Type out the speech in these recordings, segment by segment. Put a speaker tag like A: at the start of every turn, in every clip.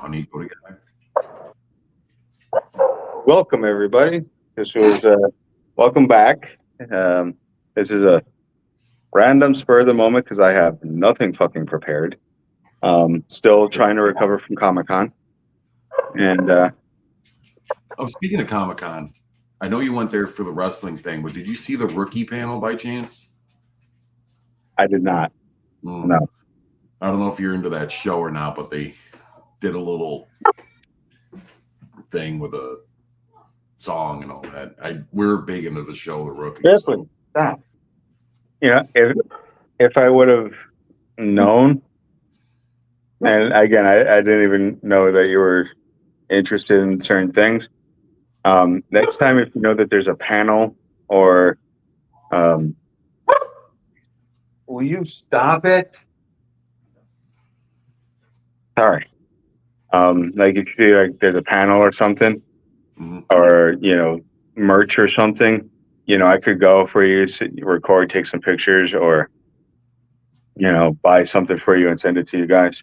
A: honey go together.
B: Welcome, everybody. This was welcome back. Um, this is a random spur of the moment because I have nothing fucking prepared. Still trying to recover from Comic Con, and
A: Oh, speaking of Comic Con, I know you went there for the wrestling thing, but did you see the rookie panel by chance?
B: I did not.
A: Mm.
B: No.
A: I don't know if you're into that show or not, but they did a little thing with a song and all that. We're big into the show, The Rookie.
B: Definitely.
A: So
B: Stop. If I would have known, and again, I didn't even know that you were interested in certain things. Next time, if you know that there's a panel or um, will you stop it? Sorry. Like if you see like there's a panel or something,
A: mhm.
B: or merch or something, I could go for you, record, take some pictures, or buy something for you and send it to you guys.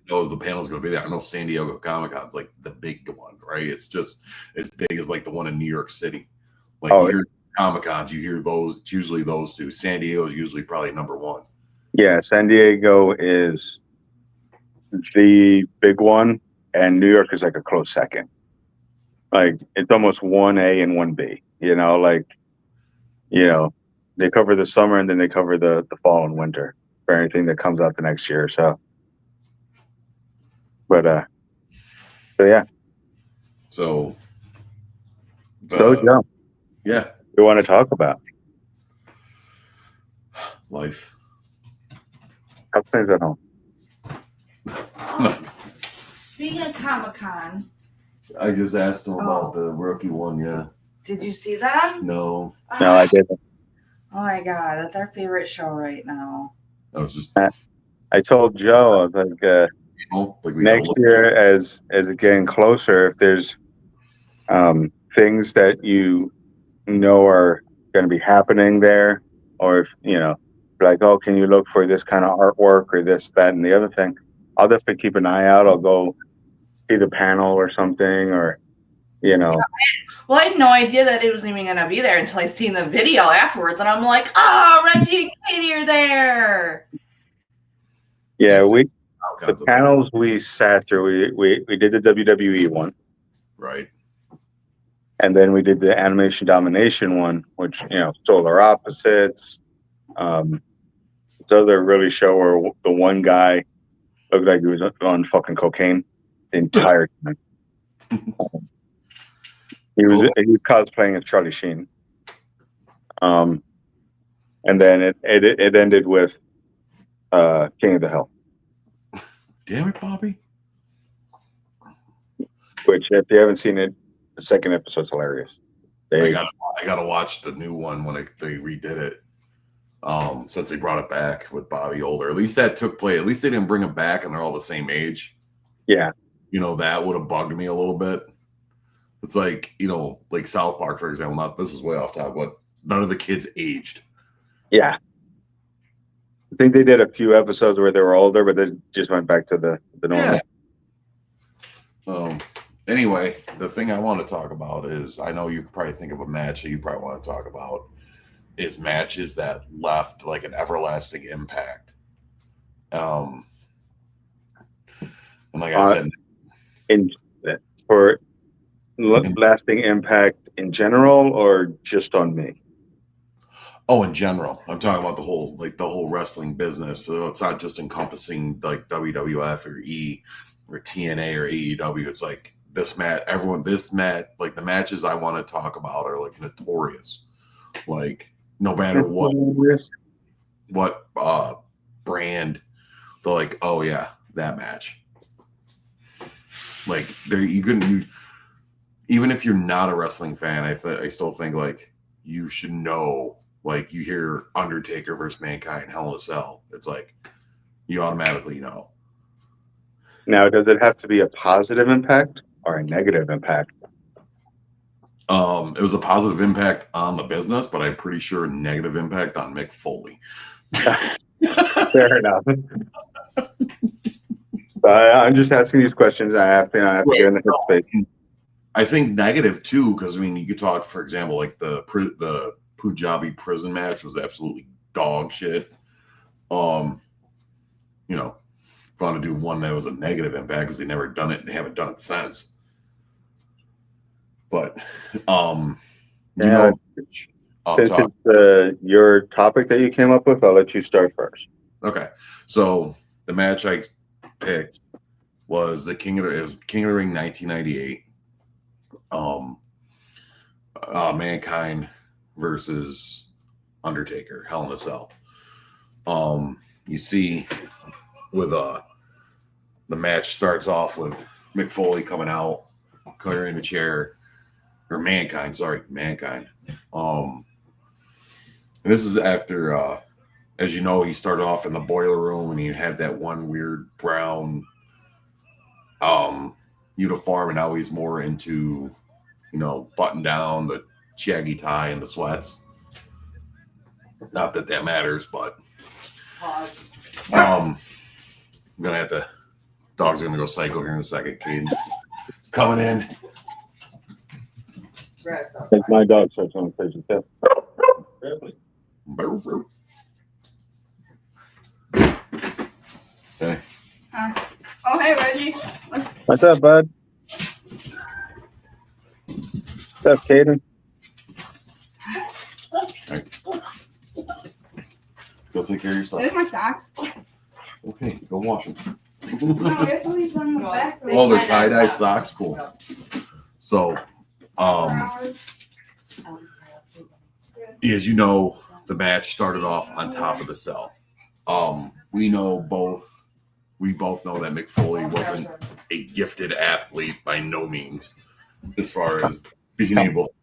A: know the panel's going to be there. I know San Diego Comic Con's like the big one, right? It's just as big as like the one in New York City. Like
B: Oh
A: you hear Comic Cons, you hear those. It's usually those two. San Diego is usually probably number one.
B: yeah, San Diego is the big one, and New York is like a close second. Like it's almost 1A and 1B. They cover the summer and then they cover the fall and winter for anything that comes out the next year or so. But so yeah.
A: So,
B: Joe,
A: yeah,
B: you want to talk about
A: life.
B: how things at home?
C: Speaking of Comic Con,
A: I just asked him about the rookie one. Yeah.
C: Did you see them?
A: No.
B: No, I didn't.
C: Oh my god, that's our favorite show right now.
A: I was just.
B: I told Joe, I was like, next year, as it getting closer, if there's things that you know are going to be happening there, or if like, oh, can you look for this kind of artwork or this, that, and the other thing? I'll definitely keep an eye out. I'll go see the panel or something, or
C: Well, I had no idea that it was even going to be there until I seen the video afterwards, and I'm like, oh, Reggie and Katie are there.
B: Yeah, the panels we sat through, we did the WWE one,
A: right,
B: and then we did the Animation Domination one, which Solar Opposites. This other really show where the one guy looked like he was on fucking cocaine the entire time. He was cosplaying as Charlie Sheen. And then it ended with King of the Hill.
A: Damn it, Bobby.
B: Which, if you haven't seen it, the second episode's hilarious.
A: I gotta watch the new one when they redid it. Since they brought it back with Bobby older. At least that took place. At least they didn't bring him back and they're all the same age.
B: Yeah.
A: That would have bugged me a little bit. It's like, like South Park, for example. This is way off topic, but none of the kids aged.
B: Yeah. I think they did a few episodes where they were older, but they just went back to the normal.
A: Yeah. Anyway, the thing I want to talk about is, I know you could probably think of a match that you probably want to talk about, is matches that left like an everlasting impact. And like I said,
B: for lasting impact in general, or just on me?
A: Oh, in general, I'm talking about the whole wrestling business. So it's not just encompassing like WWF or or TNA or AEW. It's like this match, like the matches I want to talk about are like notorious. Like no matter what brand, they're like, oh yeah, that match. Like even if you're not a wrestling fan, I still think like you should know. Like you hear Undertaker versus Mankind, Hell in a Cell, it's like you automatically know.
B: Now, does it have to be a positive impact or a negative impact?
A: It was a positive impact on the business, but I'm pretty sure a negative impact on Mick Foley.
B: Fair enough. I'm just asking these questions. I have to get in the headspace.
A: I think negative too, because I mean, you could talk, for example, like the Punjabi prison match was absolutely dog shit. You know, if I want to do one that was a negative impact because they never done it, and they haven't done it since. But
B: since it's your topic that you came up with, I'll let you start first.
A: Okay, so the match I picked was the King of the Ring 1998. Mankind versus Undertaker, Hell in a Cell. You see, with the match starts off with Mick Foley coming out, clearing the chair, or Mankind. And this is after, as you know, he started off in the boiler room and he had that one weird brown uniform, and now he's more into, you know, button down, the shaggy tie, and the sweats. Not that that matters, but I'm gonna have to. Dog's gonna go psycho here in a second. Caden coming in.
B: My dog starts on crazy stuff.
A: Okay.
D: Oh, hey, Reggie.
B: What's up, bud? What's up, Caden?
A: Right. Go take care of your stuff.
D: There's my socks.
A: Okay, go wash them.
D: No, there's only some in the back.
A: Oh, they're tie-dyed socks? Cool. So, as you know, the match started off on top of the cell. We both know that Mick Foley wasn't a gifted athlete by no means, as far as being able.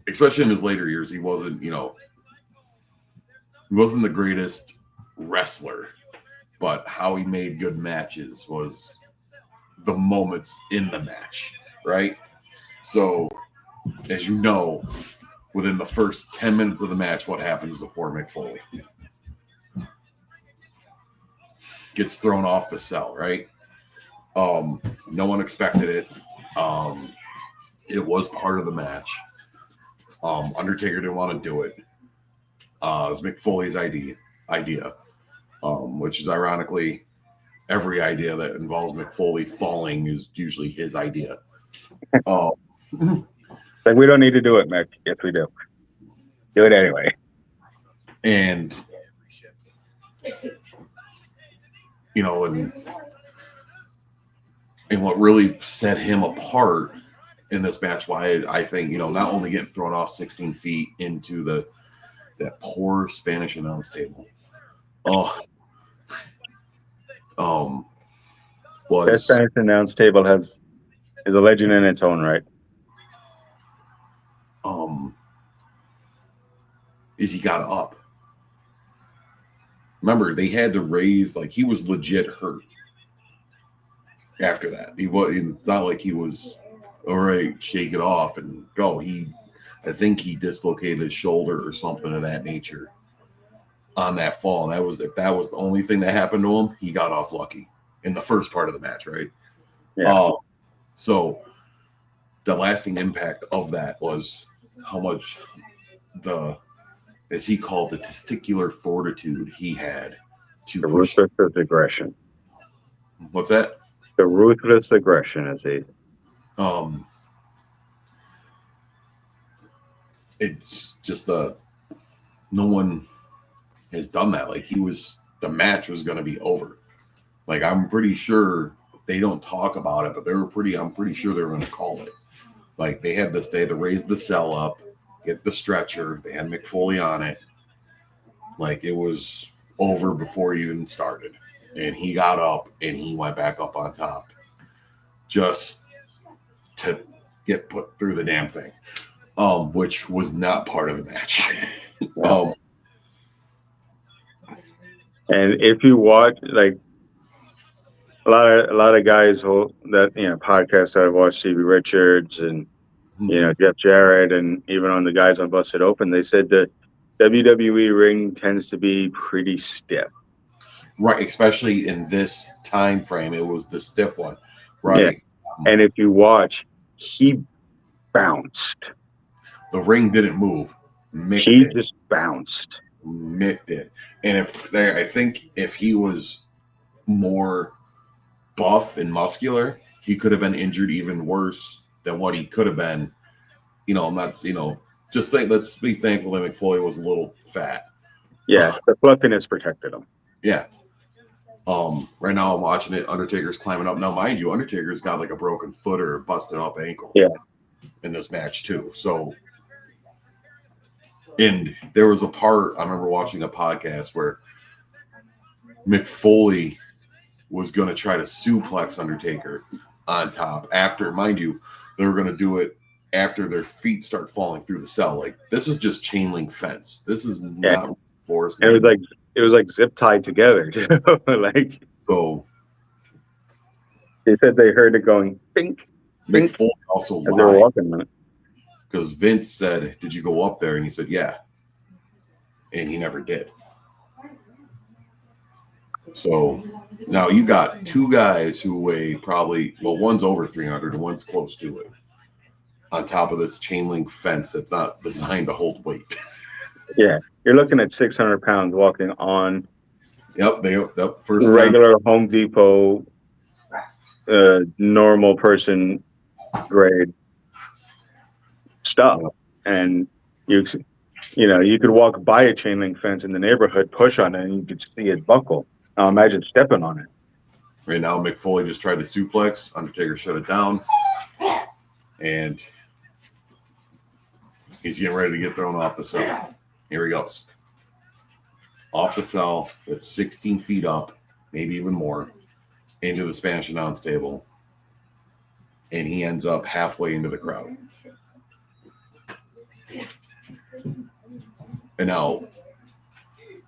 A: Especially in his later years, he wasn't, you know, he wasn't the greatest wrestler, but how he made good matches was the moments in the match, right? So, as you know, within the first 10 minutes of the match, what happens to poor Mick Foley? Gets thrown off the cell, right? No one expected it. It was part of the match. Undertaker didn't want to do it. It was Mick Foley's idea, which is ironically every idea that involves Mick Foley falling is usually his idea.
B: Like, we don't need to do it, Mick. Yes, we do. Do it anyway.
A: And you know, and what really set him apart in this match, why I think, you know, not only getting thrown off 16 feet into that poor Spanish announce table.
B: That Spanish announce table is a legend in its own right.
A: Is he got up. Remember, they had to raise, like, he was legit hurt after that. It's not like he was, all right, shake it off and go. I think he dislocated his shoulder or something of that nature on that fall. And if that was the only thing that happened to him, he got off lucky in the first part of the match, right?
B: Yeah.
A: So the lasting impact of that was how much as he called the testicular fortitude he had to
B: the ruthless aggression.
A: What's that?
B: The ruthless aggression, as he.
A: It's just no one has done that. Like, the match was going to be over. Like, I'm pretty sure they don't talk about it, but I'm pretty sure they were going to call it. Like, they had to raise the cell up, get the stretcher. They had Mick Foley on it. Like, it was over before he even started. And he got up and he went back up on top just to get put through the damn thing, which was not part of the match.
B: And if you watch, like, a lot of guys podcasts that I've watched, Stevie Richards and Jeff Jarrett, and even on the guys on Busted Open, they said that WWE ring tends to be pretty stiff.
A: Right, especially in this time frame, it was the stiff one, right?
B: And if you watch, he bounced.
A: The ring didn't move. Mick
B: He
A: did.
B: just bounced.
A: Mick did. And I think if he was more buff and muscular, he could have been injured even worse than what he could have been. I'm not, just think. Let's be thankful that Mick Foley was a little fat.
B: Yeah, the fluffiness protected him.
A: Yeah. Right now I'm watching it. Undertaker's climbing up. Now, mind you, Undertaker's got like a broken foot or a busted up ankle.
B: Yeah.
A: In this match too. So, and there was a part I remember watching a podcast where Mick Foley was going to try to suplex Undertaker on top after, mind you, they were going to do it after their feet start falling through the cell. Like, this is just chain link fence. This is not forced.
B: It was like zip tied together. Like,
A: so
B: they said they heard it going bink.
A: Mick Foley also
B: lied. They were walking on it.
A: Because Vince said, "Did you go up there?" And he said, "Yeah," and he never did. So now you got two guys who weigh probably, one's over 300 and one's close to it, on top of this chain link fence that's not designed to hold weight.
B: Yeah, you're looking at 600 pounds walking on.
A: Yep. First
B: regular time. Home Depot, normal person grade stuff, and you could walk by a chain link fence in the neighborhood, push on it, and you could see it buckle. Now imagine stepping on it.
A: Right now, Mick Foley just tried to suplex. Undertaker shut it down, and he's getting ready to get thrown off the cell. Here he goes. Off the cell, that's 16 feet up, maybe even more, into the Spanish announce table, and he ends up halfway into the crowd. And now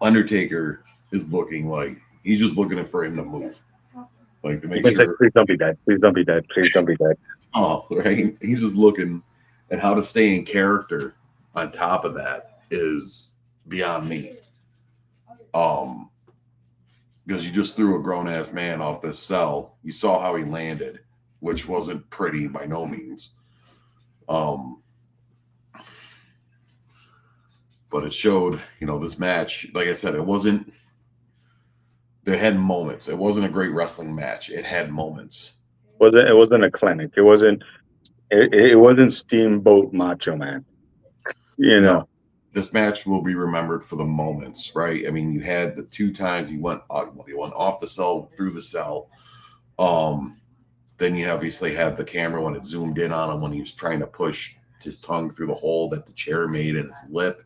A: Undertaker is looking like he's just looking for him to move, like to make sure.
B: Please don't be dead. Please don't be dead. Please don't be dead.
A: Oh, right. He's just looking at how to stay in character. On top of that is beyond me. Because you just threw a grown ass man off this cell. You saw how he landed, which wasn't pretty by no means. But it showed, this match, like I said, they had moments. It wasn't a great wrestling match. It had moments.
B: It wasn't a clinic. It wasn't Steamboat Macho Man.
A: No, this match will be remembered for the moments, right? I mean, you had the two times he went off the cell, through the cell. Then you obviously have the camera when it zoomed in on him when he was trying to push his tongue through the hole that the chair made in his lip.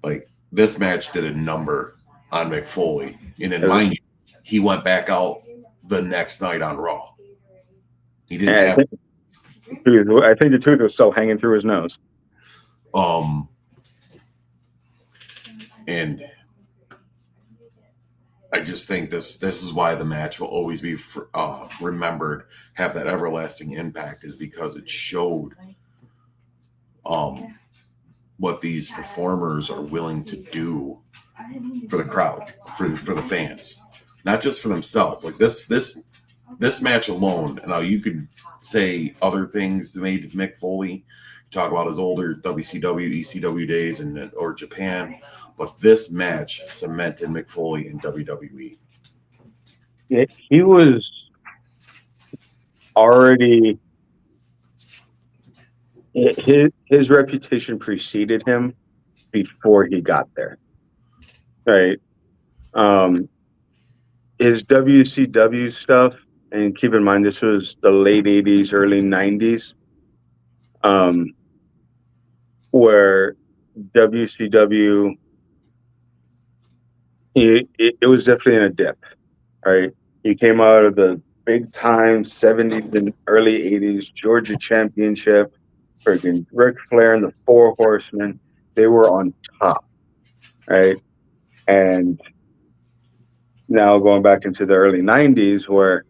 A: Like, this match did a number on Mick Foley. And then, mind you, he went back out the next night on Raw. He didn't have...
B: I think the tooth was still hanging through his nose.
A: And I just think this is why the match will always be remembered, have that everlasting impact, is because it showed what these performers are willing to do for the crowd, for the fans, not just for themselves. Like this match alone. Now you could say other things that made Mick Foley, talk about his older WCW, ECW days or Japan, but this match cemented Mick Foley in WWE.
B: Yeah, he was already, his reputation preceded him before he got there, right? His WCW stuff, and keep in mind this was the late 80s, early 90s, where WCW, it was definitely in a dip, right? He came out of the big time 70s and early 80s Georgia Championship, freaking Ric Flair and the Four Horsemen. They were on top, right? And now going back into the early 90s where,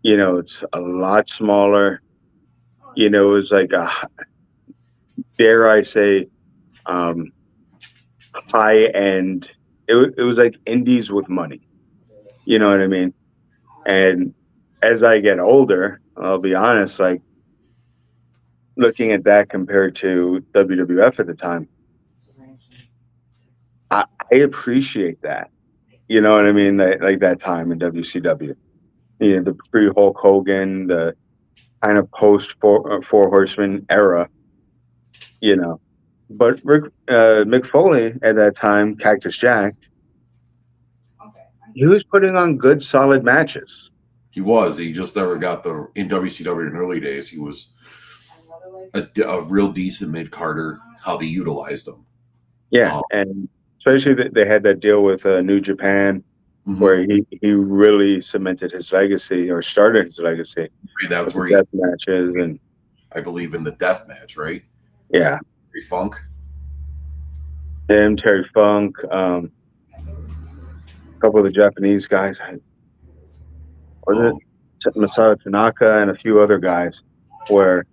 B: it's a lot smaller. It was like dare I say, high-end it was like indies with money. You know what I mean? And as I get older, I'll be honest, like looking at that compared to WWF at the time, I appreciate that. You know what I mean? Like that time in WCW. You know, the pre Hulk Hogan, the kind of post Four Horsemen era. You know, but Mick Foley at that time, Cactus Jack, he was putting on good, solid matches.
A: He was. He just never got the in WCW in early days. He was a real decent mid Carter. How they utilized him.
B: Yeah, and especially that they had that deal with New Japan,
A: Mhm.
B: where he really cemented his legacy or started his legacy.
A: That's
B: with
A: where
B: the death matches and
A: I believe in the death match, right?
B: yeah,
A: Terry Funk.
B: him, Terry Funk, a couple of the Japanese guys. Was it Masato Tanaka and a few other guys where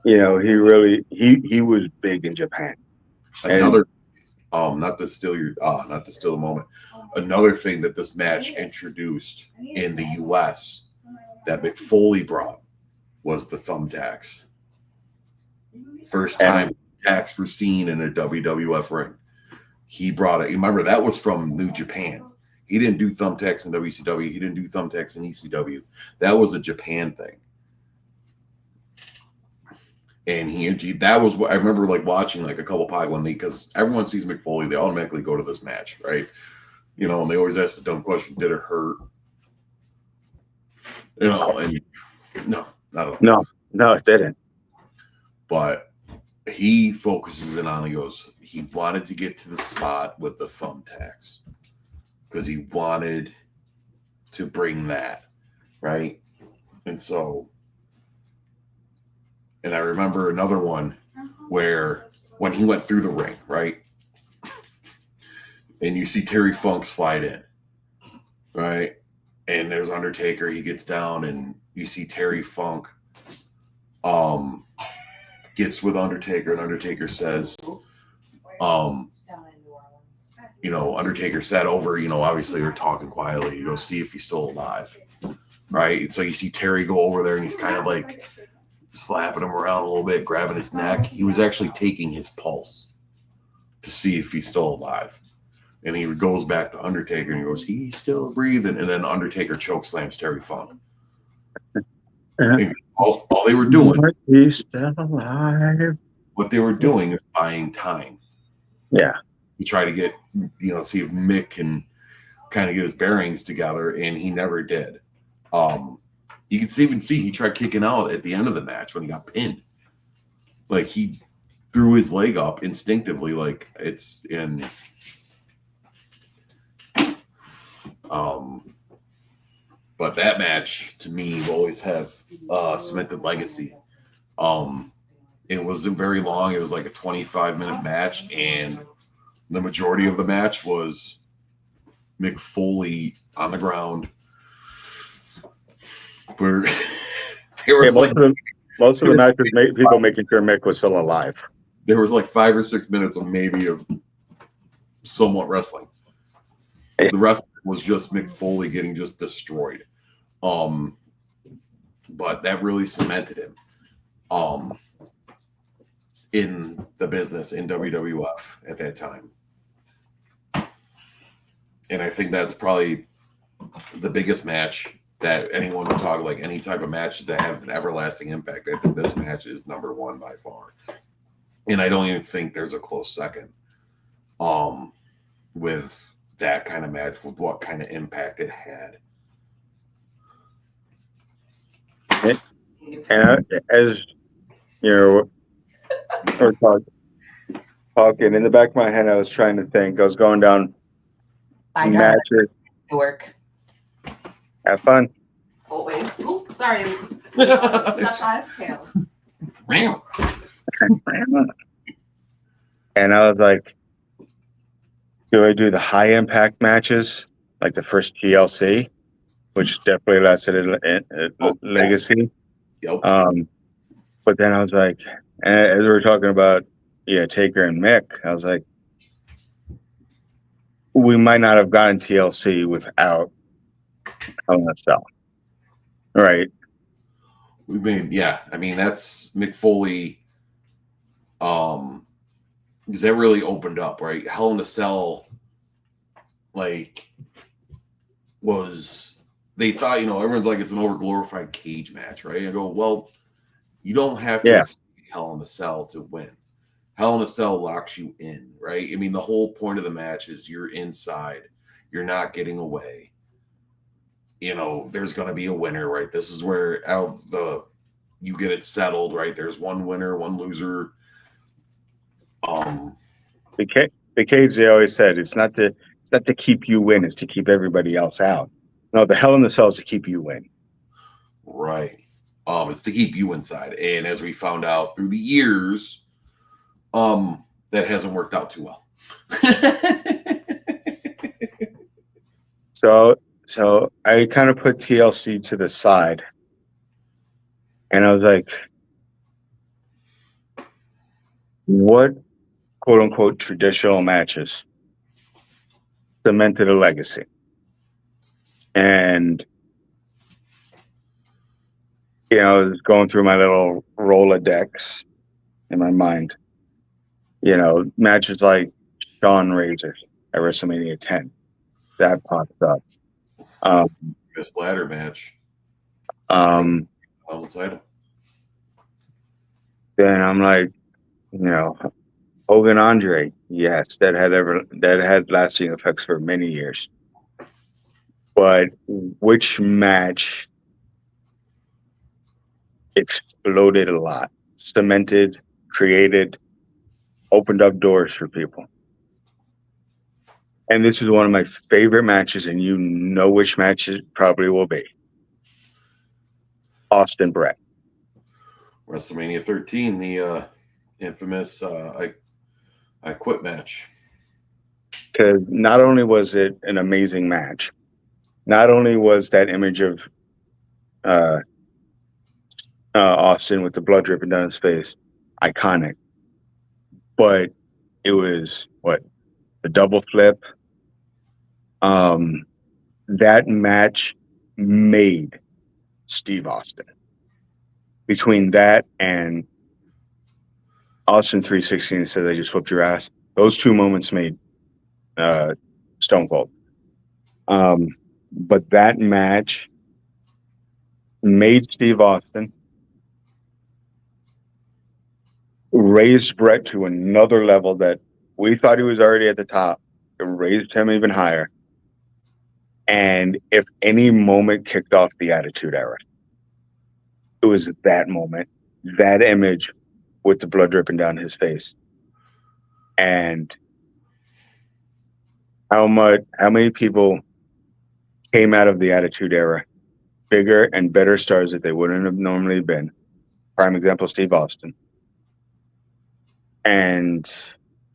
B: he really he was big in Japan.
A: Another not to steal the moment. Another thing that this match introduced in the US that Mick Foley brought was the thumbtacks. First time tacks were seen in a WWF ring. He brought it. Remember, that was from New Japan. He didn't do thumbtacks in WCW. He didn't do thumbtacks in ECW. That was a Japan thing. And that was what I remember, like watching like a couple pie one day, because everyone sees Mick Foley, they automatically go to this match, right? You know, and they always ask the dumb question, did it hurt? You know, and no, not at all.
B: No, it didn't.
A: But he focuses in on, he wanted to get to the spot with the thumbtacks because he wanted to bring that, right? And so, and I remember another one where when he went through the ring, right? And you see Terry Funk slide in, right? And there's Undertaker, he gets down and you see Terry Funk gets with Undertaker, and Undertaker says, Undertaker sat over, obviously they're talking quietly. You go see if he's still alive, right? And so you see Terry go over there and he's kind of like slapping him around a little bit, grabbing his neck. He was actually taking his pulse to see if he's still alive. And he goes back to Undertaker and he goes, he's still breathing. And then Undertaker choke slams Terry Funk. All they were doing,
B: he's still alive.
A: What they were doing is buying time.
B: Yeah.
A: To try to get, see if Mick can kind of get his bearings together, and he never did. You can even see he tried kicking out at the end of the match when he got pinned. Like he threw his leg up instinctively, like it's in. But that match to me will always have cemented legacy. It wasn't very long. It was like a 25-minute match, and the majority of the match was Mick Foley on the ground. Where there was
B: most of the matches, people making sure Mick was still alive.
A: There was like 5 or 6 minutes of maybe of somewhat wrestling. The rest was just Mick Foley getting just destroyed. But that really cemented him in the business in WWF at that time. And I think that's probably the biggest match that anyone would talk, like any type of matches that have an everlasting impact. I think this match is number one by far. And I don't even think there's a close second with that kind of match, with what kind of impact it had.
B: And as we're talking, in the back of my head, I was trying to think. I was going down matches.
C: Work.
B: Have fun.
C: Always. Oops, sorry. Stuff on his tail.
B: And I was like, do I do the high impact matches, like the first TLC, which definitely lasted a legacy?
A: Yep.
B: But then I was like, as we were talking about, Taker and Mick, I was like, we might not have gotten TLC without Hell in a Cell. Right.
A: We made, yeah. I mean, that's Mick Foley. Because that really opened up, right? Hell in a Cell, like, was they thought, everyone's like it's an overglorified cage match, right? I go, well, you don't have to Hell in a Cell to win. Hell in a Cell locks you in, right? I mean, the whole point of the match is you're inside, you're not getting away. There's going to be a winner, right? This is where you get it settled, right? There's one winner, one loser.
B: The cage, they always said, it's not to keep you in, it's to keep everybody else out. No, the Hell in the Cell is to keep you in.
A: Right. It's to keep you inside. And as we found out through the years, that hasn't worked out too well.
B: So I kind of put TLC to the side, and I was like, what quote unquote traditional matches cemented a legacy? And I was going through my little Rolodex in my mind. Matches like Shawn Razor at WrestleMania 10. That popped up.
A: This ladder match.
B: On
A: the title.
B: Then I'm like, Hogan Andre, yes, that had lasting effects for many years. But which match exploded a lot, cemented, created, opened up doors for people? And this is one of my favorite matches, and you know which match it probably will be. Austin Brett.
A: WrestleMania 13, the infamous I Quit match.
B: Because not only was it an amazing match, not only was that image of Austin with the blood dripping down his face iconic, but it was the double flip. That match made Steve Austin. Between that and Austin 316 said they just whooped your ass, those two moments made Stone Cold. But that match made Steve Austin, raised Brett to another level that we thought he was already at the top. It raised him even higher. And if any moment kicked off the Attitude Era, it was that moment, that image with the blood dripping down his face. And how many people came out of the Attitude Era bigger and better stars that they wouldn't have normally been. Prime example, Steve Austin. And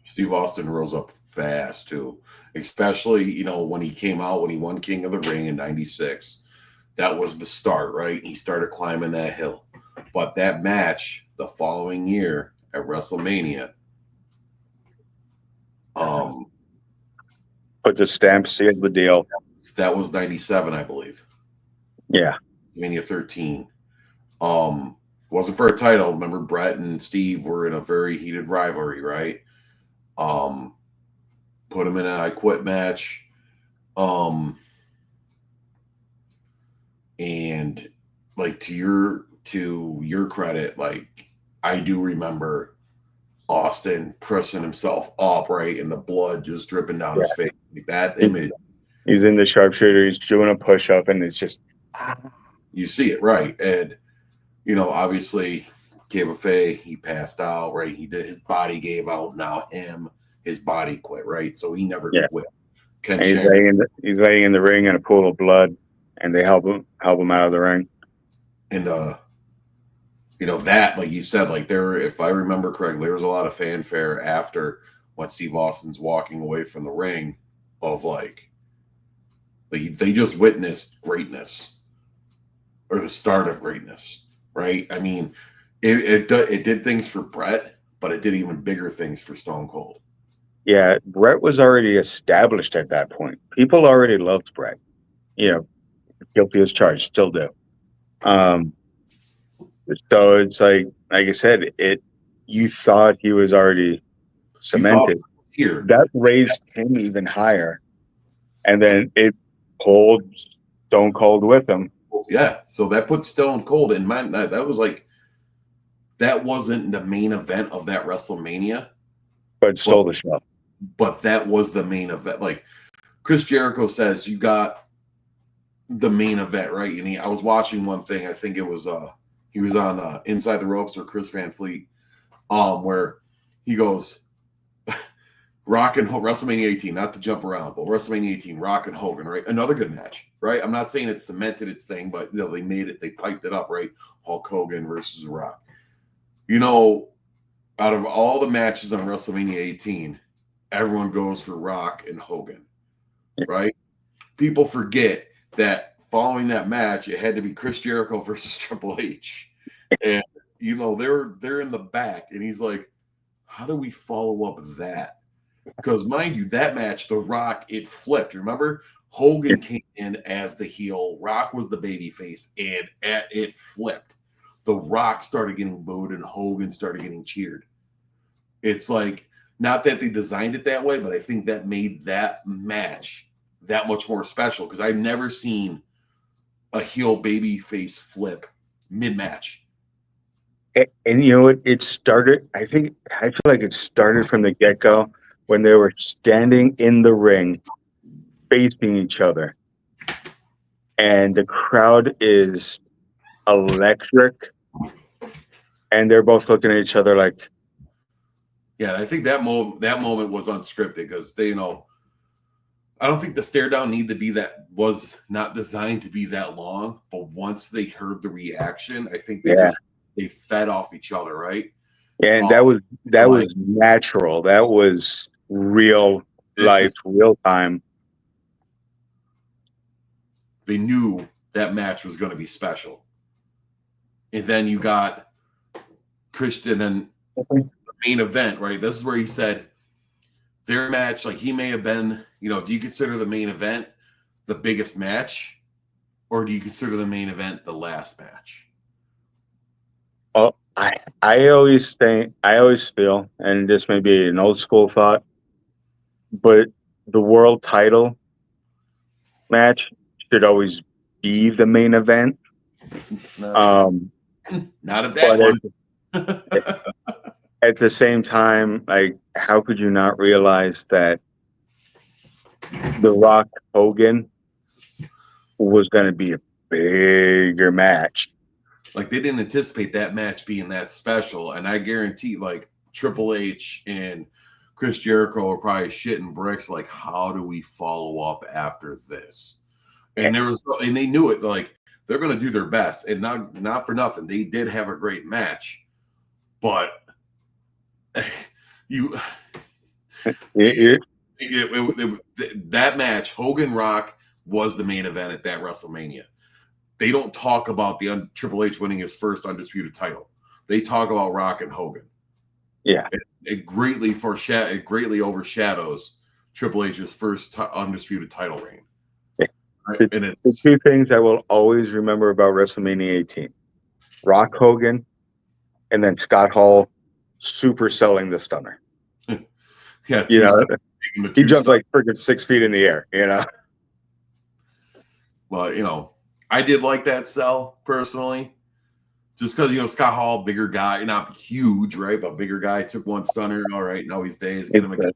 A: Steve Austin rose up fast too, especially when he came out, when he won King of the Ring in '96. That was the start, right? He started climbing that hill. But that match the following year at WrestleMania,
B: put the stamp, sealed the deal.
A: That was '97, I believe.
B: Yeah.
A: WrestleMania 13. Wasn't for a title. Remember, Brett and Steve were in a very heated rivalry, right? Put him in an I Quit match. And like to your credit, like I do remember Austin pressing himself up, right, and the blood just dripping down his face. Like that image.
B: He's in the sharpshooter, he's doing a push up, and it's just
A: you see it, right? And obviously K-Buffet, he passed out, right? His body gave out. Now his body quit, right? So he never quit.
B: He's laying in the ring in a pool of blood, and they help him out of the ring.
A: And that, like you said, like if I remember correctly, there was a lot of fanfare after when Steve Austin's walking away from the ring of like they just witnessed greatness or the start of greatness, right? I mean, it did things for Brett, but it did even bigger things for Stone Cold.
B: Yeah, Brett was already established at that point. People already loved Brett. You know, guilty as charged, still do. Um, so it's like I said, you thought he was already
A: You thought
B: cemented.
A: here.
B: That raised him even higher, and then it pulled Stone Cold with him.
A: Yeah, so that put Stone Cold in mind. That was like that wasn't the main event of that WrestleMania,
B: But stole the show.
A: but that was the main event. Like Chris Jericho says, you got the main event, right? And I was watching one thing. I think it was he was on Inside the Ropes or Chris Van Fleet, where he goes Rock and WrestleMania 18, not to jump around, but WrestleMania 18, Rock and Hogan, right? Another good match, right? I'm not saying it cemented its thing, but they made it, they piped it up, right? Hulk Hogan versus Rock. Out of all the matches on WrestleMania 18, everyone goes for Rock and Hogan, right? People forget that following that match, it had to be Chris Jericho versus Triple H. And they're in the back, and he's like, how do we follow up that? Because mind you, that match, The Rock, it flipped. Remember? Hogan came in as the heel, Rock was the babyface, and it flipped. The Rock started getting booed and Hogan started getting cheered. It's like, not that they designed it that way, but I think that made that match that much more special because I've never seen a heel babyface flip mid-match.
B: And you know what? It started, I feel like it started from the get-go when they were standing in the ring facing each other. And the crowd is electric. And they're both looking at each other like,
A: yeah, I think that moment was unscripted because I don't think the stare down was not designed to be that long, but once they heard the reaction, I think they fed off each other, right?
B: And that was natural. That was real life, real time.
A: They knew that match was going to be special. And then you got Christian and the main event, right? This is where he said their match, like he may have been, do you consider the main event the biggest match, or do you consider the main event the last match?
B: Oh, I always feel, and this may be an old school thought, but the world title match should always be the main event.
A: Not at that
B: one. At the same time, like, how could you not realize that The Rock Hogan was going to be a bigger match?
A: Like, they didn't anticipate that match being that special, and I guarantee, like, Triple H and Chris Jericho are probably shitting bricks. Like, how do we follow up after this? And they knew it. Like, they're going to do their best, and not for nothing. They did have a great match, but that match, Hogan Rock, was the main event at that WrestleMania. They don't talk about the Triple H winning his first undisputed title. They talk about Rock and Hogan.
B: Yeah,
A: it greatly overshadows Triple H's first undisputed title reign. Right? And it's
B: the two things I will always remember about WrestleMania 18: Rock Hogan, and then Scott Hall super selling the stunner.
A: Yeah,
B: he jumped like freaking 6 feet in the air.
A: Well, I did like that sell personally, just because Scott Hall, bigger guy, not huge, right, but bigger guy, took one stunner. All right, now he's dazed. Get him again,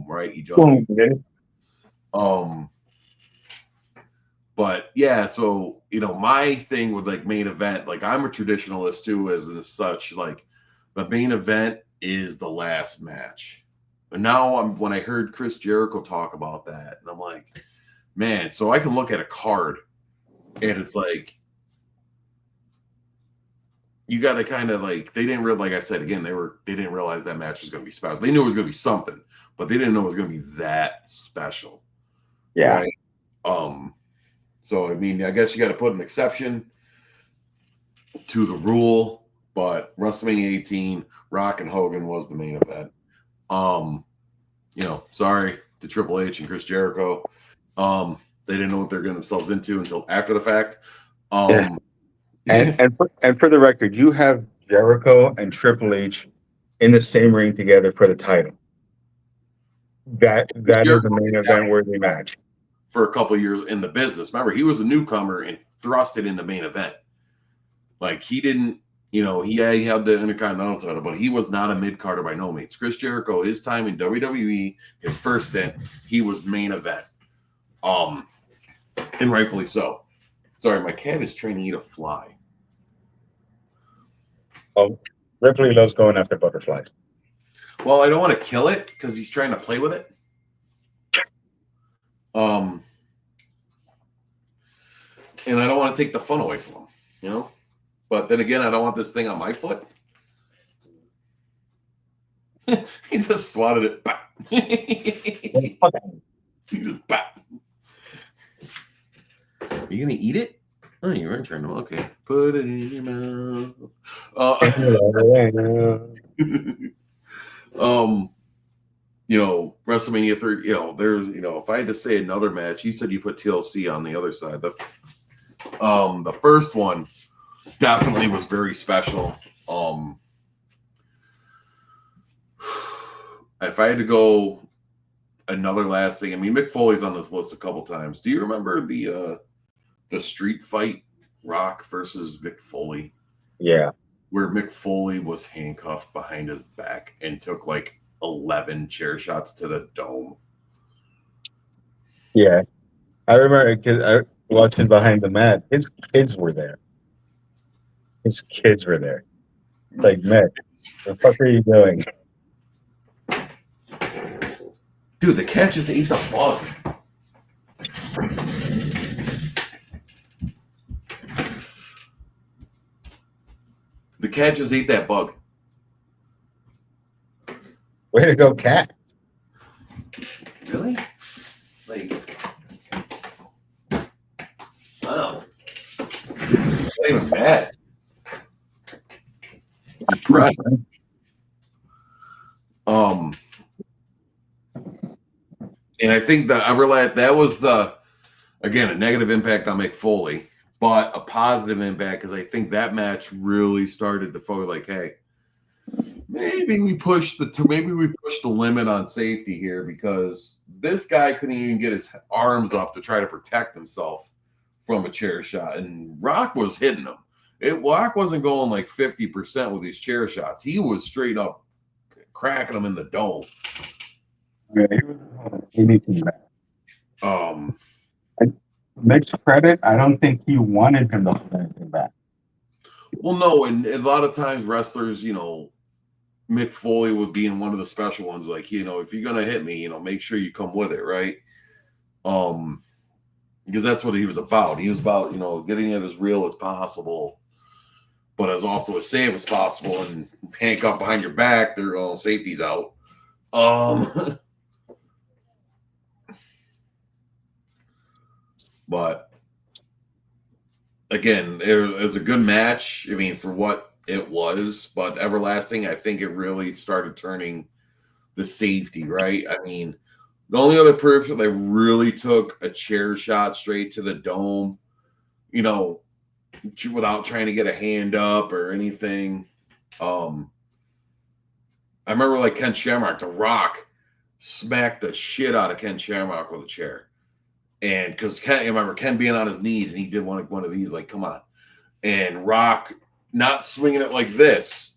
A: right? He jumped. But yeah, so my thing with like main event, like I'm a traditionalist too, as such. Like the main event is the last match. And now when I heard Chris Jericho talk about that, and I'm like, man, so I can look at a card, and it's like you got to kind of like they didn't realize, like I said again, they didn't realize that match was going to be special. They knew it was going to be something, but they didn't know it was going to be that special.
B: Yeah.
A: Right? So I mean, I guess you got to put an exception to the rule, but WrestleMania 18, Rock and Hogan was the main event. sorry to Triple H and Chris Jericho. They didn't know what they're getting themselves into until after the fact.
B: And for the record, you have Jericho and Triple H in the same ring together for the title. That is a main event worthy match.
A: For a couple of years in the business. Remember, he was a newcomer and thrusted in the main event. Like he didn't, he had the Intercontinental title, but he was not a mid-carder by no means. Chris Jericho, his time in WWE, his first stint, he was main event. And rightfully so. Sorry, my cat is trying to eat a fly.
B: Oh, Ripley loves going after butterflies.
A: Well, I don't want to kill it because he's trying to play with it. And I don't want to take the fun away from him, But then again, I don't want this thing on my foot. He just swatted it back. He just back. Are you gonna eat it? Oh, you weren't trying to. Okay, put it in your mouth. WrestleMania 30. There's, if I had to say another match, you said you put TLC on the other side. The first one definitely was very special. If I had to go another last thing, I mean, Mick Foley's on this list a couple times. Do you remember the street fight, Rock versus Mick Foley?
B: Yeah.
A: Where Mick Foley was handcuffed behind his back and took like 11 chair shots to the dome.
B: Yeah. I remember because I watching behind the mat. His kids were there. Like, Mick, the fuck are you doing?
A: Dude, the cat just ate the bug. The cat just ate that bug.
B: Way to go, cat.
A: Really? Like, wow. I'm not even mad. I'm impressed. And I think that was again, a negative impact on Mick Foley, but a positive impact because I think that match really started to focus like, hey, maybe we pushed the limit on safety here because this guy couldn't even get his arms up to try to protect himself from a chair shot, and Rock was hitting him. Rock wasn't going like 50% with these chair shots. He was straight up cracking them in the dome.
B: Yeah, he was anything back. Mick's credit, I don't think he wanted him to hold anything back.
A: Well, no, and a lot of times wrestlers, Mick Foley would be in one of the special ones, like, if you're gonna hit me, make sure you come with it, right? Because that's what he was about. He was about, getting it as real as possible, but as also as safe as possible. And handcuffed behind your back, their safety's out. But again, it was a good match. I mean, for what it was, but Everlasting, I think it really started turning the safety, right? I mean, the only other person that really took a chair shot straight to the dome, without trying to get a hand up or anything. I remember like Ken Shamrock, The Rock, smacked the shit out of Ken Shamrock with a chair. And because I remember Ken being on his knees and he did one of these, like, come on. And Rock not swinging it like this.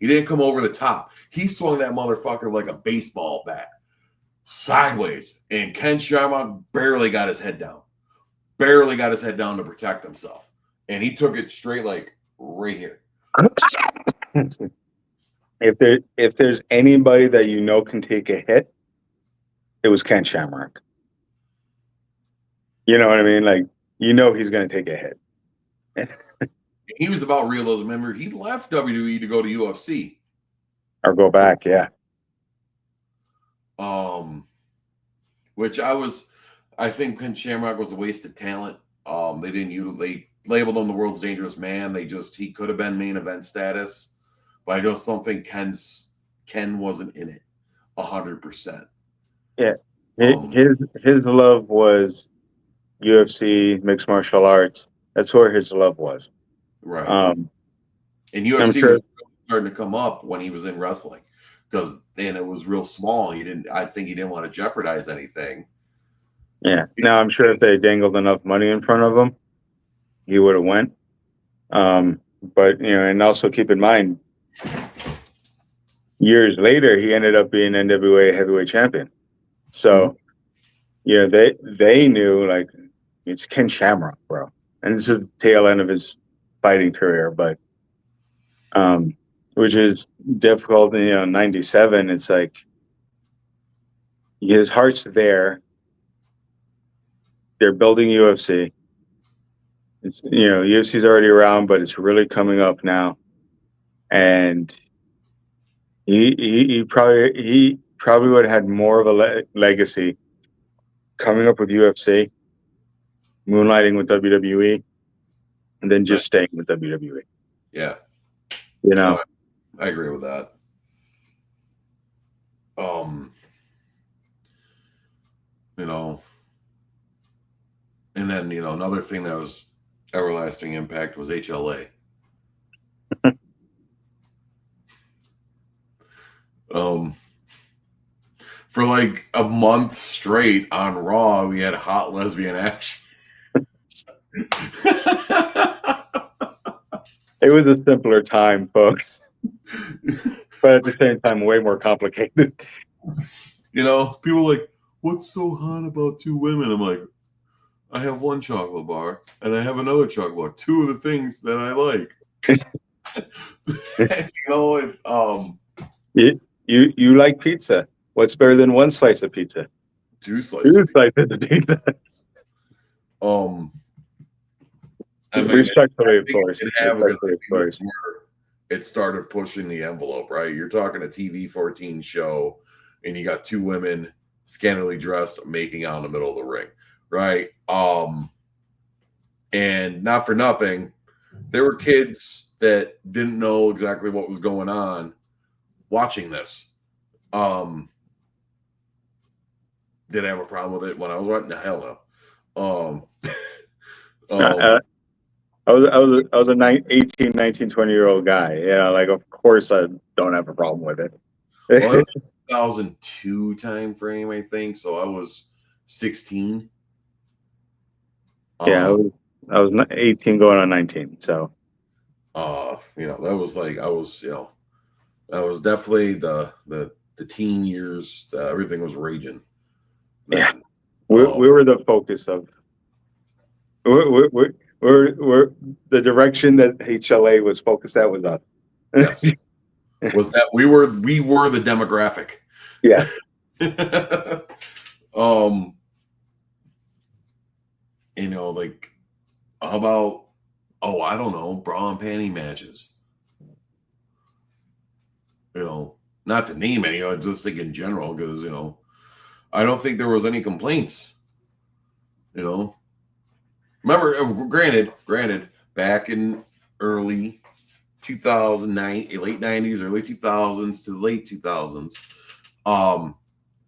A: He didn't come over the top. He swung that motherfucker like a baseball bat sideways. And Ken Shamrock barely got his head down. To protect himself. And he took it straight like right here.
B: If there's anybody that can take a hit, it was Ken Shamrock. You know what I mean? Like, he's going to take a hit.
A: He was about realism. Remember, he left WWE to go to UFC.
B: Or go back, yeah.
A: Which I think Ken Shamrock was a waste of talent. They labeled him the world's dangerous man. He could have been main event status, but I just don't think Ken wasn't in it 100%.
B: Yeah.
A: Um,
B: His love was UFC, mixed martial arts. That's where his love was.
A: right.
B: Um,
A: And
B: I'm
A: UFC
B: sure.
A: was starting to come up when he was in wrestling because then it was real small. He didn't. I think he didn't want to jeopardize anything.
B: Yeah. Now I'm sure if they dangled enough money in front of him, he would have went. But and also keep in mind, years later, he ended up being NWA heavyweight champion. So they knew like it's Ken Shamrock, bro, and this is the tail end of his fighting career, but which is difficult. '97. It's like his heart's there. They're building UFC. It's UFC's already around, but it's really coming up now, and he probably would have had more of a legacy coming up with UFC, moonlighting with WWE, and then just staying with WWE.
A: Yeah.
B: You
A: No,
B: know,
A: I agree with that. And then another thing that was everlasting impact was HLA. For like a month straight on Raw, we had hot lesbian action.
B: it was a simpler time, folks, but at the same time, way more complicated.
A: People like, what's so hot about two women? I'm like, I have one chocolate bar and I have another chocolate bar. Two of the things that I like.
B: You like pizza. What's better than one slice of pizza?
A: Two slices.
B: Two slices of pizza.
A: I mean,
B: Respectfully, of course.
A: It started pushing the envelope, right? You're talking a TV 14 show, and you got two women scantily dressed making out in the middle of the ring, right? And not for nothing, there were kids that didn't know exactly what was going on watching this. Did I have a problem with it when I was watching? Hell no.
B: I was a 18, 19, 20-year-old guy. Yeah, like of course I don't have a problem with it.
A: Well, it was 2002 time frame, I think. So I was 16.
B: Yeah, I was 18 going on 19. So
A: that was like I was, that was definitely the teen years. Everything was raging.
B: Yeah, we were the focus of. We're the direction that HLA was focused at was us.
A: Yes. Was that we were the demographic.
B: Yeah.
A: Like how about I don't know, bra and panty matches. Not to name any, I just think in general, because I don't think there was any complaints. Remember, granted, back in early 2009, late 90s, early 2000s to late 2000s,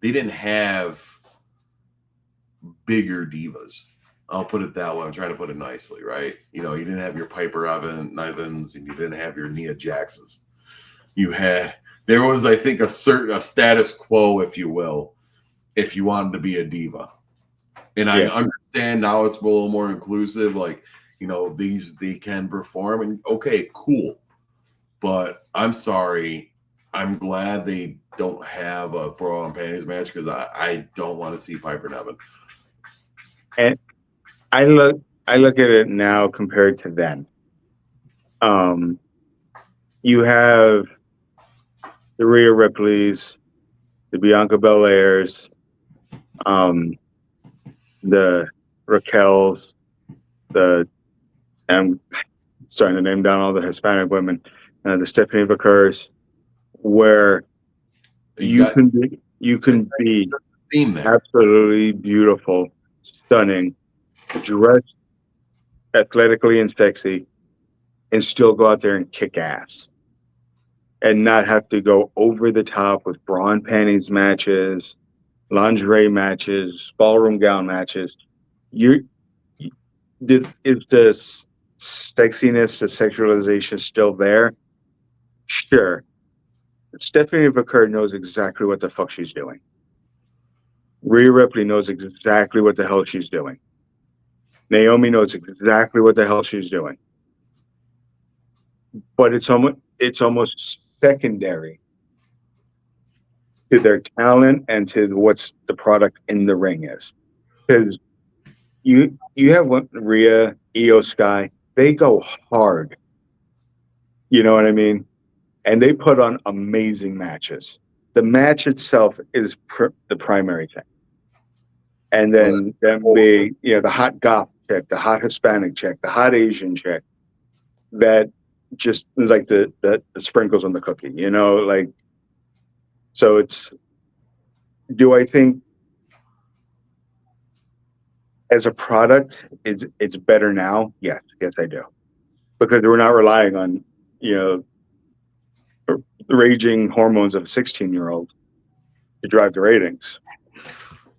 A: they didn't have bigger divas. I'll put it that way. I'm trying to put it nicely, right? You didn't have your Piper Nivens, and you didn't have your Nia Jaxes. There was, I think, a status quo, if you will, if you wanted to be a diva. And I understand now it's a little more inclusive, like, they can perform, and okay, cool. But I'm sorry, I'm glad they don't have a bra and panties match, because I don't want to see Piper Niven.
B: And I look at it now compared to then. You have the Rhea Ripleys, the Bianca Belairs, the Raquels, I'm starting to name down all the Hispanic women, the Stephanie Vakers, where you can be absolutely beautiful, stunning, dressed athletically and sexy, and still go out there and kick ass, and not have to go over the top with bra and panties matches lingerie matches, ballroom gown matches. You, is the sexiness, the sexualization still there? Sure. Stephanie Vaquer knows exactly what the fuck she's doing. Rhea Ripley knows exactly what the hell she's doing. Naomi knows exactly what the hell she's doing. But it's almost secondary to their talent and to what's the product in the ring is. Because you have one, Rhea, Io Sky, they go hard. You know what I mean? And they put on amazing matches. The match itself is the primary thing. And then the hot goth chick, the hot Hispanic chick, the hot Asian chick, that just is like the sprinkles on the cookie, like, so do I think as a product it's better now? Yes, I do. Because we're not relying on, the raging hormones of a 16-year-old to drive the ratings.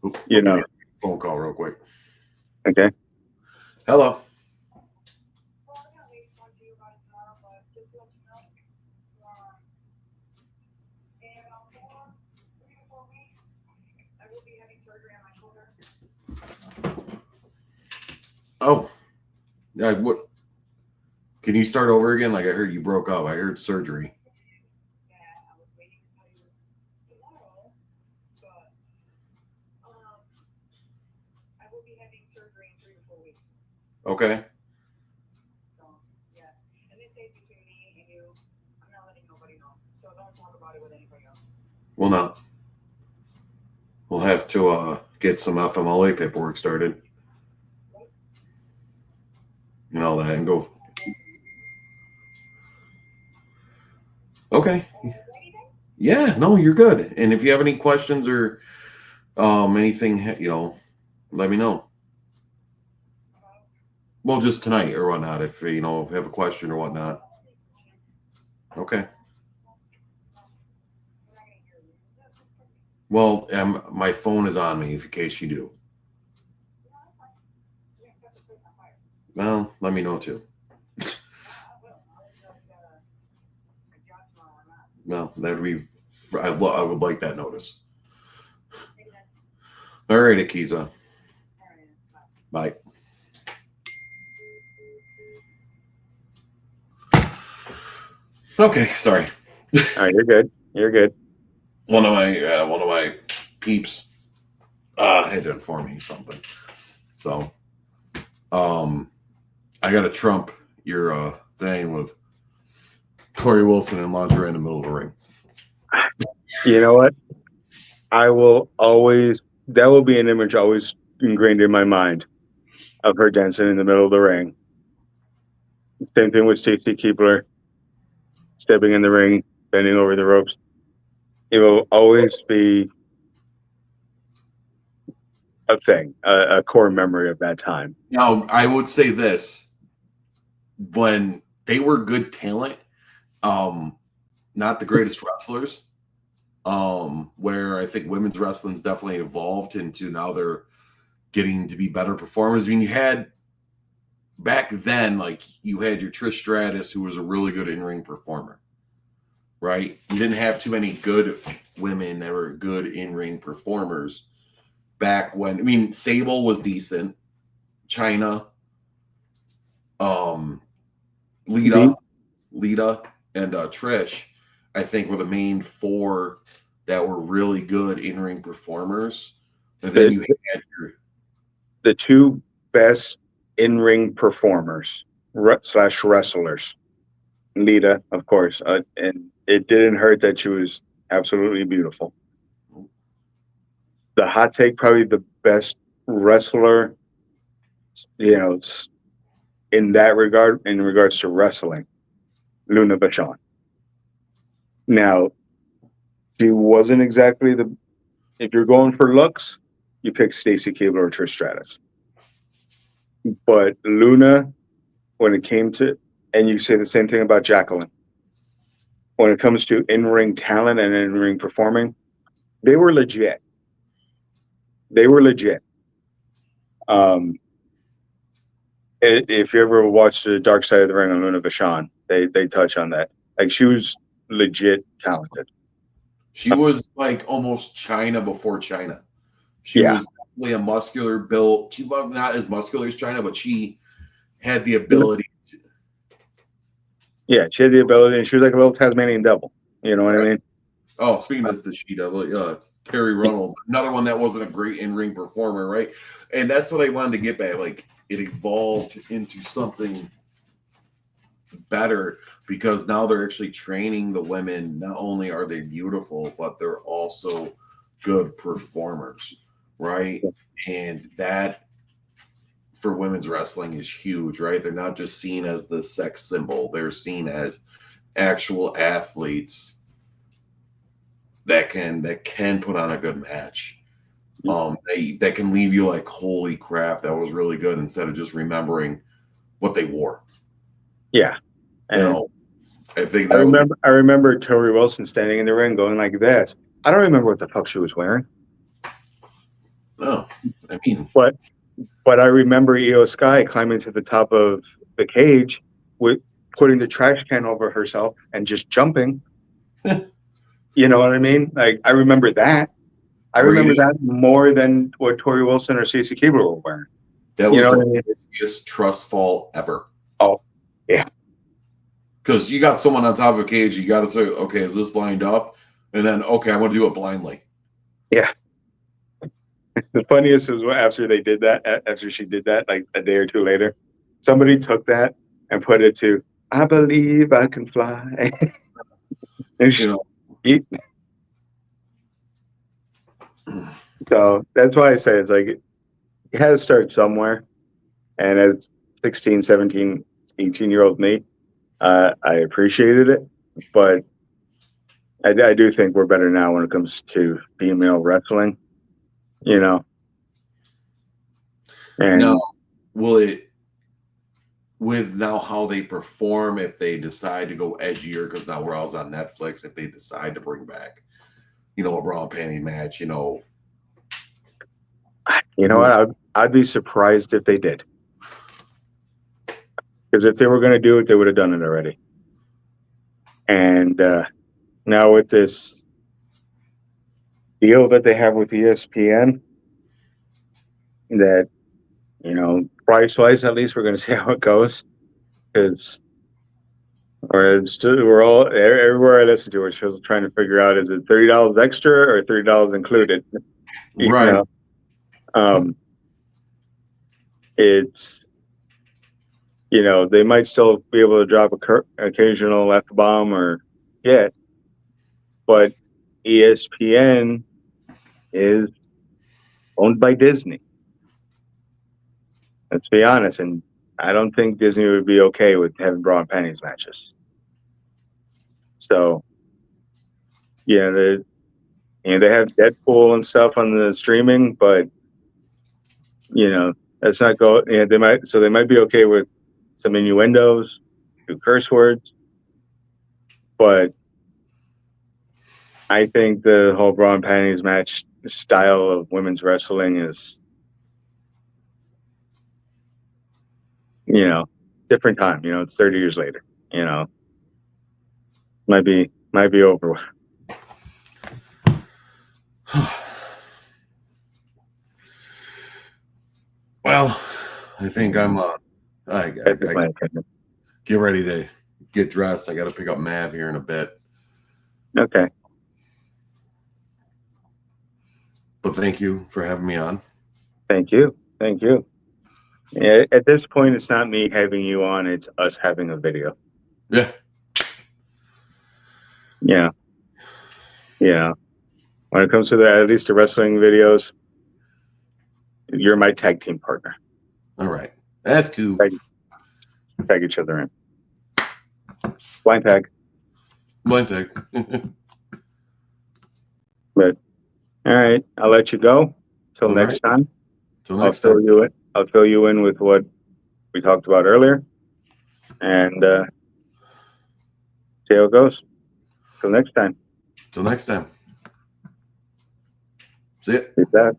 A: Phone call real quick.
B: Okay.
A: Hello. Oh, yeah. What? Can you start over again? Like I heard you broke up. I heard surgery. Okay.
E: So, yeah. And this stays between me and you. I'm not letting nobody know. So don't talk about it with anybody else.
A: Well, no. We'll have to get some FMLA paperwork started. And all that and go. Okay. Yeah, no, you're good. And if you have any questions or anything, let me know. Well, just tonight or whatnot, if you have a question or whatnot. Okay. Well, my phone is on me in case you do. Well, let me know too. No, that'd be. I would like that notice. All right, Akiza. Bye. Okay, sorry.
B: All right, you're good.
A: One of my peeps had to inform me something. So, I got to trump your thing with Tori Wilson and lingerie in the middle of the ring.
B: You know what? I will always. That will be an image always ingrained in my mind of her dancing in the middle of the ring. Same thing with Stacy Keibler, stepping in the ring, bending over the ropes. It will always be a thing, a core memory of that time.
A: Now, I would say this: when they were good talent, not the greatest wrestlers, where I think women's wrestling's definitely evolved into now they're getting to be better performers. I mean, you had back then, like you had your Trish Stratus, who was a really good in-ring performer, right? You didn't have too many good women that were good in-ring performers back when. I mean, Sable was decent, Chyna, Lita, and Trish, I think, were the main four that were really good in-ring performers. And then you had
B: the two best in-ring performers / wrestlers. Lita, of course, and it didn't hurt that she was absolutely beautiful. The hot take, probably the best wrestler, in that regard, in regards to wrestling, Luna Vachon. Now, she wasn't exactly if you're going for looks, you pick Stacy Keibler or Trish Stratus. But Luna, when it came to, and you say the same thing about Jacqueline, when it comes to in-ring talent and in-ring performing, they were legit. they were legit. If you ever watched the Dark Side of the Ring on Luna Vachon, they touch on that. Like, she was legit talented.
A: She was like almost China before China. She
B: Yeah.
A: was definitely a muscular built. She was not as muscular as China, but she had the ability to.
B: Yeah, she had the ability, and she was like a little Tasmanian devil. You know what I mean?
A: Oh, speaking of the Sheeta, Terry Reynolds, another one that wasn't a great in-ring performer, right? And that's what I wanted to get back. Like, it evolved into something better because now they're actually training the women. Not only are they beautiful, but they're also good performers, right? And that for women's wrestling is huge, right? They're not just seen as the sex symbol. They're seen as actual athletes that can put on a good match. That can leave you like, holy crap, that was really good, instead of just remembering what they wore.
B: Yeah. And
A: I think that
B: I remember Tori Wilson standing in the ring going like this. I don't remember what the fuck she was wearing.
A: No, I mean,
B: but I remember Io Sky climbing to the top of the cage with putting the trash can over herself and just jumping. You know what I mean? Like, I remember that. I remember that more than what Tori Wilson or Stacey Keebler were wearing.
A: That was the riskiest trust fall ever.
B: Oh, yeah.
A: Because you got someone on top of a cage, you got to say, okay, is this lined up? And then, okay, I'm going to do it blindly.
B: Yeah. The funniest was after they did that, after she did that, like a day or two later, somebody took that and put it to, I believe I can fly. And she, so that's why I say it's like, you had to start somewhere. And as 16, 17, 18-year-old me, I appreciated it. But I do think we're better now when it comes to female wrestling, you know. And
A: now, will it, with now how they perform, if they decide to go edgier, because now we're all on Netflix, if they decide to bring back, a bra and panty match,
B: you know what? I'd be surprised if they did. Because if they were going to do it, they would have done it already. And now with this deal that they have with ESPN, that, price-wise, at least we're going to see how it goes. Because we're all, everywhere I listen to, we're still trying to figure out, is it $30 extra or $30 included?
A: Right.
B: It's, they might still be able to drop occasional F-bomb or hit, but ESPN is owned by Disney. Let's be honest, and I don't think Disney would be okay with having bra and panties matches. So, yeah, they have Deadpool and stuff on the streaming, but that's not go. Yeah, they might be okay with some innuendos, do curse words, but I think the whole bra and panties match style of women's wrestling is, different time. It's 30 years later. Might be over.
A: Well, I think I'm. I get ready to get dressed. I got to pick up Mav here in a bit.
B: Okay.
A: But thank you for having me on.
B: Thank you. Yeah, at this point, it's not me having you on; it's us having a video.
A: Yeah.
B: Yeah. When it comes to that, at least the wrestling videos, you're my tag team partner.
A: All right, that's cool.
B: Tag each other in. Blind tag. But all right, I'll let you go. Till next time. I'll fill you in with what we talked about earlier, and see how it goes. Till next time.
A: See ya.
B: Peace out.